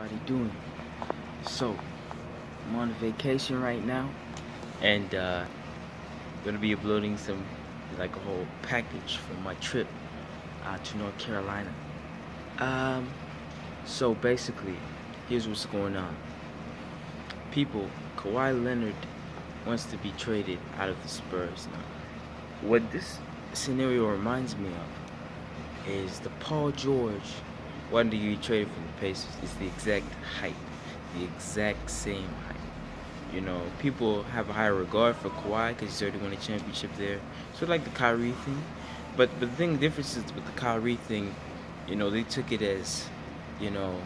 everybody doing? So, I'm on vacation right now, and gonna be uploading like a whole package for my trip to North Carolina. Um, so basically, here's what's going on. People, Kawhi Leonard wants to be traded out of the Spurs now. What this scenario reminds me of is the Paul George wanted to be traded from the Pacers. It's the exact height, the exact same height. You know, people have a higher regard for Kawhi because he's already won a championship there. Sort of like the Kyrie thing. But the difference is with the Kyrie thing, they took it as, you know,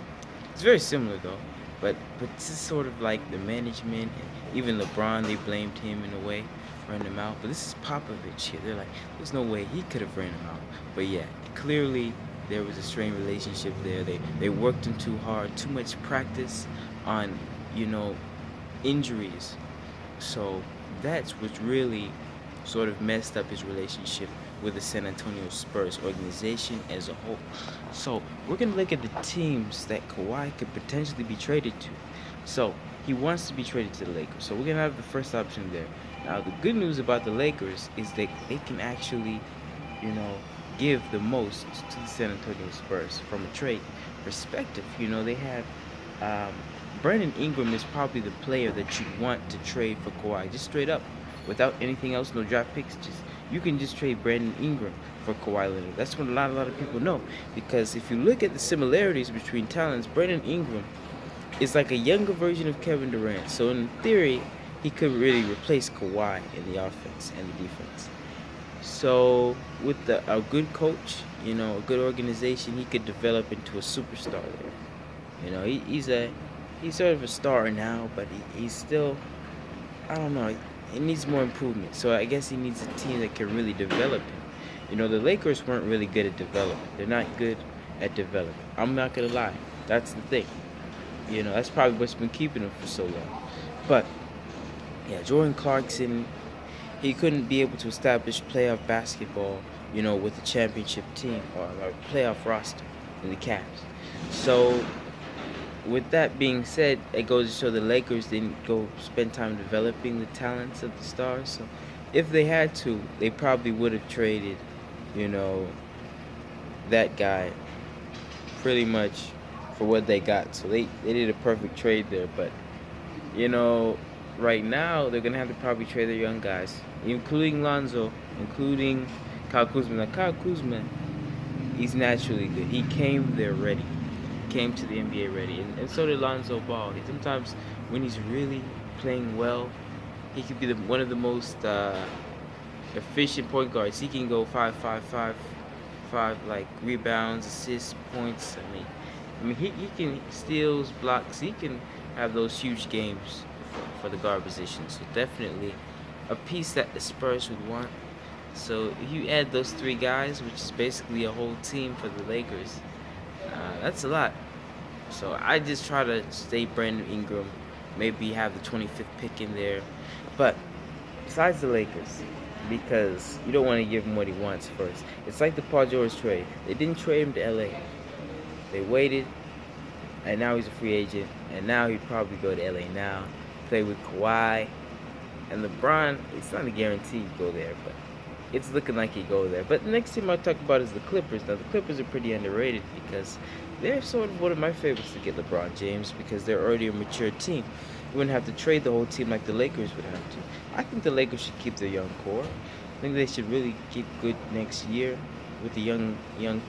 it's very similar though. But this is sort of like the management, and even LeBron, they blamed him in a way, ran him out. But this is Popovich here. They're like, there's no way he could have ran him out. But yeah, clearly there was a strained relationship there. They worked him too hard, too much practice on, injuries. So that's what really sort of messed up his relationship with the San Antonio Spurs organization as a whole. So we're going to look at the teams that Kawhi could potentially be traded to. So he wants to be traded to the Lakers. So we're going to have the first option there. Now the good news about the Lakers is that they can actually, give the most to the San Antonio Spurs from a trade perspective. They have Brandon Ingram is probably the player that you want to trade for Kawhi, just straight up, without anything else, no draft picks. You can just trade Brandon Ingram for Kawhi Leonard. That's what a lot of people know, because if you look at the similarities between talents, Brandon Ingram is like a younger version of Kevin Durant. So in theory, he could really replace Kawhi in the offense and the defense. So with a good coach, a good organization, he could develop into a superstar there. He's sort of a star now, but he's still, I don't know, he needs more improvement. So I guess he needs a team that can really develop him. The Lakers weren't really good at development. They're not good at development. I'm not going to lie. That's the thing. That's probably what's been keeping them for so long. But, yeah, Jordan Clarkson, he couldn't be able to establish playoff basketball, with a championship team or a playoff roster in the Cavs. So with that being said, it goes to show the Lakers didn't go spend time developing the talents of the stars. So if they had to, they probably would have traded, that guy pretty much for what they got. So they did a perfect trade there. But, right now they're going to have to probably trade their young guys, including Lonzo, including Kyle Kuzma. Now, Kyle Kuzma, he's naturally good. He came there ready. Came to the NBA ready, and so did Lonzo Ball. Sometimes when he's really playing well, he could be one of the most efficient point guards. He can go 5 like rebounds, assists, points. I mean he can steals, blocks. He can have those huge games for the guard position. So definitely a piece that the Spurs would want. So if you add those three guys, which is basically a whole team for the Lakers, that's a lot. So I just try to stay Brandon Ingram, maybe have the 25th pick in there. But besides the Lakers, because you don't want to give him what he wants first. It's like the Paul George trade. They didn't trade him to LA. They waited, and now he's a free agent, and now he'd probably go to LA now, play with Kawhi. And LeBron, it's not a guarantee he'd go there, but it's looking like he'd go there. But the next team I'll talk about is the Clippers. Now, the Clippers are pretty underrated because they're sort of one of my favorites to get LeBron James, because they're already a mature team. You wouldn't have to trade the whole team like the Lakers would have to. I think the Lakers should keep their young core. I think they should really get good next year with the young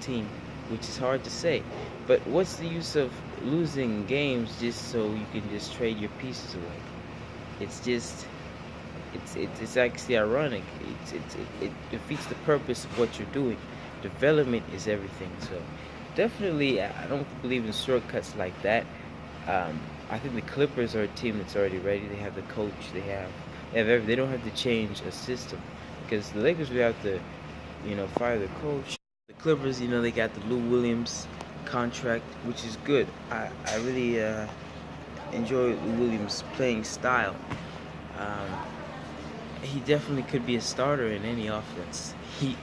team, which is hard to say. But what's the use of losing games just so you can just trade your pieces away? It's actually ironic. It defeats the purpose of what you're doing. Development is everything. So definitely, I don't believe in shortcuts like that. I think the Clippers are a team that's already ready. They have the coach. They don't have to change a system, because the Lakers would have to, fire the coach. The Clippers, they got the Lou Williams contract, which is good. I really enjoy Lou Williams' playing style. He definitely could be a starter in any offense. He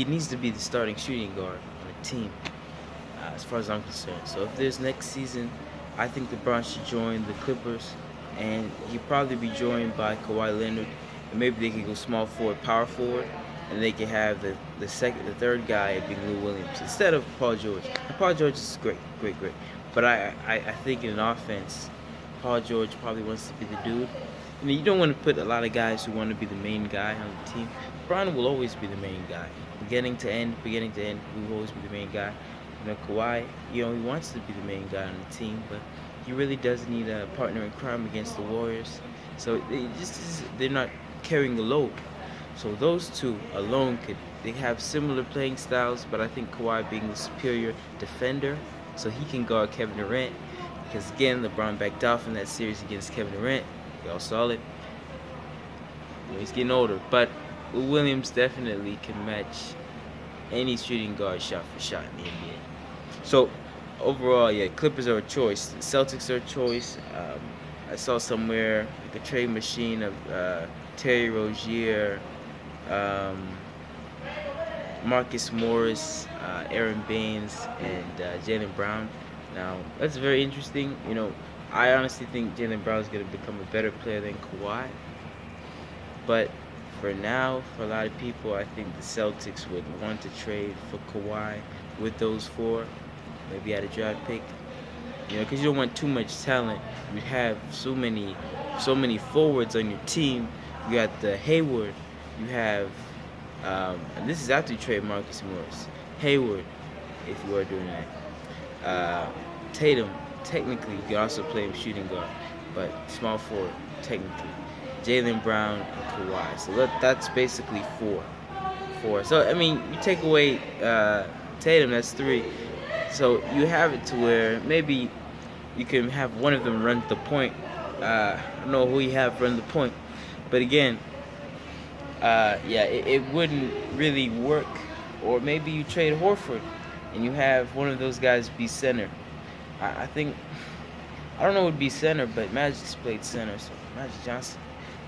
needs to be the starting shooting guard on a team, as far as I'm concerned. So if there's next season I think LeBron should join the Clippers, and he'd probably be joined by Kawhi Leonard, and maybe they could go small forward, power forward, and they could have the third guy being Lou Williams instead of Paul George. And Paul George is great, great, great, but I think in an offense, Paul George probably wants to be the dude. You don't want to put a lot of guys who want to be the main guy on the team. LeBron will always be the main guy, beginning to end, he will always be the main guy. Kawhi, he wants to be the main guy on the team, but he really does need a partner in crime against the Warriors. So they're not carrying the load. So those two alone they have similar playing styles, but I think Kawhi being the superior defender, so he can guard Kevin Durant. Because again, LeBron backed off in that series against Kevin Durant. Y'all saw it. He's getting older, but Williams definitely can match any shooting guard shot for shot in the NBA. So overall, yeah, Clippers are a choice. The Celtics are a choice. I saw somewhere the trade machine of Terry Rozier, Marcus Morris, Aaron Baines, and Jaylen Brown. Now that's very interesting. I honestly think Jaylen Brown is going to become a better player than Kawhi. But for now, for a lot of people, I think the Celtics would want to trade for Kawhi with those four, maybe at a draft pick. Because you don't want too much talent. You have so many forwards on your team. You got the Hayward. You have, and this is after you trade Marcus Morris. Hayward, if you are doing that. Tatum, technically, you can also play him shooting guard, but small forward, technically. Jaylen Brown and Kawhi. So that's basically four. So, you take away Tatum, that's three. So you have it to where maybe you can have one of them run the point. I don't know who you have run the point. But again, it wouldn't really work. Or maybe you trade Horford and you have one of those guys be center. I think, I don't know what would be center, but Magic's played center. So Magic Johnson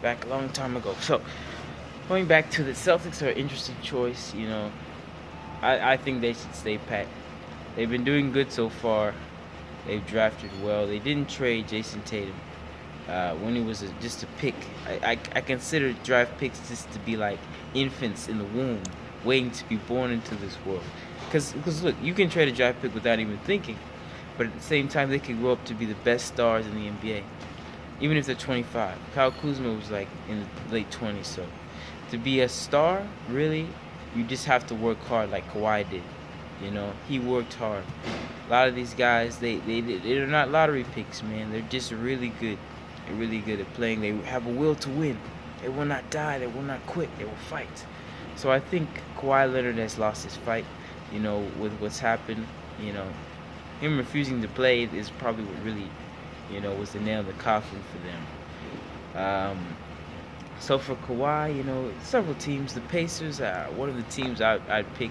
back a long time ago. So going back to the Celtics are an interesting choice. I think they should stay pat. They've been doing good so far. They've drafted well. They didn't trade Jason Tatum when he was just a pick. I consider draft picks just to be like infants in the womb, waiting to be born into this world. Because look, you can trade a draft pick without even thinking, but at the same time, they can grow up to be the best stars in the NBA, even if they're 25. Kyle Kuzma was like in the late 20s, so to be a star, really, you just have to work hard like Kawhi did. He worked hard. A lot of these guys, they're not lottery picks, man. They're just really good. They're really good at playing. They have a will to win. They will not die. They will not quit. They will fight. So I think Kawhi Leonard has lost his fight, with what's happened. Him refusing to play is probably what really, was the nail in the coffin for them. So for Kawhi, several teams. The Pacers are one of the teams I'd pick.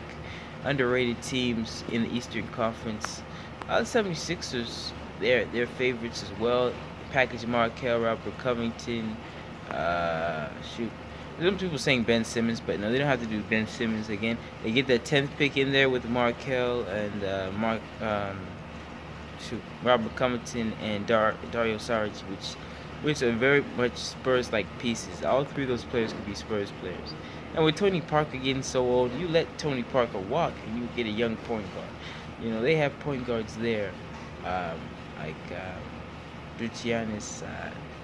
Underrated teams in the Eastern Conference. The 76ers, they're favorites as well. Package Markel, Robert Covington. Some people saying Ben Simmons, but no, they don't have to do Ben Simmons again. They get that 10th pick in there with Markel and Robert Covington and Dario Saric, which are very much Spurs-like pieces. All three of those players could be Spurs players. And with Tony Parker getting so old, you let Tony Parker walk and you get a young point guard. They have point guards there, like Giannis.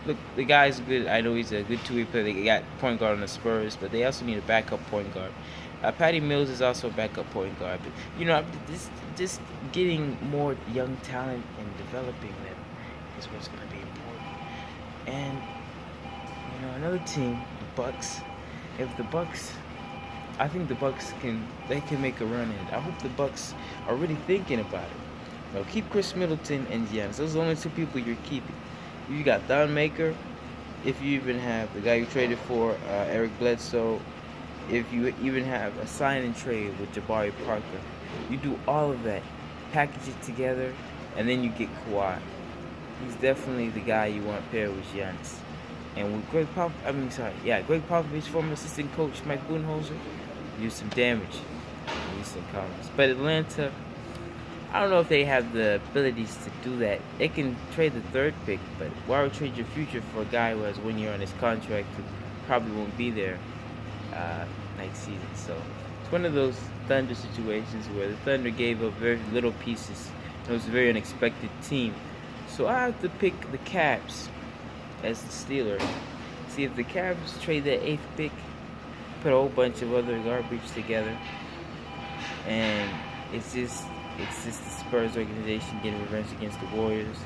Look, the guy's good. I know he's a good two-way player. They got point guard on the Spurs, but they also need a backup point guard. Patty Mills is also a backup point guard. But, just getting more young talent and developing them is what's going to be important. And, another team, the Bucks. If the Bucks, I think the Bucks can make a run in it. I hope the Bucks are really thinking about it. Keep Chris Middleton and Giannis. Those are the only two people you're keeping. You got Thon Maker, if you even have the guy you traded for, Eric Bledsoe, if you even have a sign and trade with Jabari Parker, you do all of that, package it together, and then you get Kawhi. He's definitely the guy you want paired with Giannis. And with Greg Popovich, former assistant coach Mike Budenholzer, do some damage in Eastern Conference. But Atlanta, I don't know if they have the abilities to do that. They can trade the third pick, but why would trade your future for a guy who has 1 year on his contract who probably won't be there next season? So it's one of those Thunder situations where the Thunder gave up very little pieces. It was a very unexpected team. So I have to pick the Cavs as the Steeler. See if the Cavs trade that 8th pick, put a whole bunch of other garbage together, and it's just the Spurs organization getting revenge against the Warriors,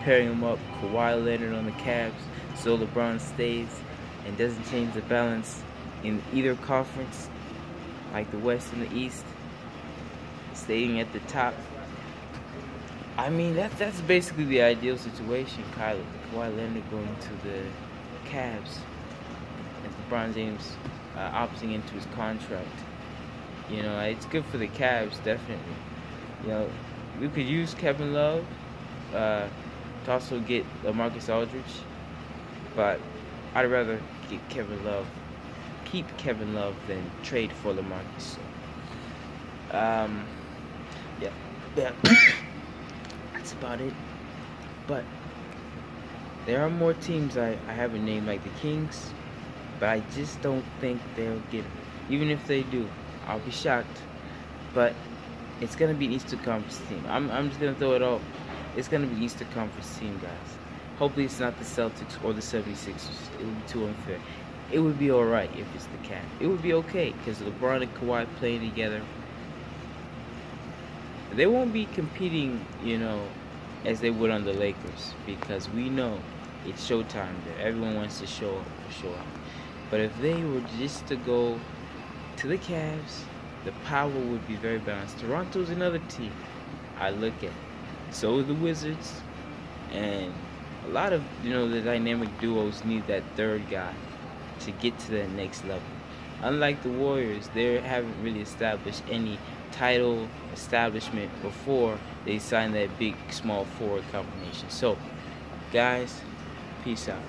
pairing them up, Kawhi Leonard on the Cavs, so LeBron stays and doesn't change the balance in either conference, like the West and the East, staying at the top. I mean, that's basically the ideal situation, Kyler. Kawhi Leonard going to the Cavs, and LeBron James opting into his contract. You know, it's good for the Cavs, definitely. You know, we could use Kevin Love to also get LaMarcus Aldridge, but I'd rather keep Kevin Love than trade for LaMarcus. Yeah, yeah. That's about it. But there are more teams I haven't named, like the Kings, but I just don't think they'll get him. Even if they do, I'll be shocked. But it's gonna be an Eastern Conference team. I'm just gonna throw it out. It's gonna be an Eastern Conference team, guys. Hopefully it's not the Celtics or the 76ers. It would be too unfair. It would be alright if it's the Cavs. It would be okay because LeBron and Kawhi playing together. They won't be competing, you know, as they would on the Lakers, because we know it's showtime there. Everyone wants to show up or show out. But if they were just to go to the Cavs, the power would be very balanced. Toronto's another team I look at. So are the Wizards. And a lot of, you know, the dynamic duos need that third guy to get to the next level. Unlike the Warriors, they haven't really established any title establishment before they signed that big small forward combination. So, guys, peace out.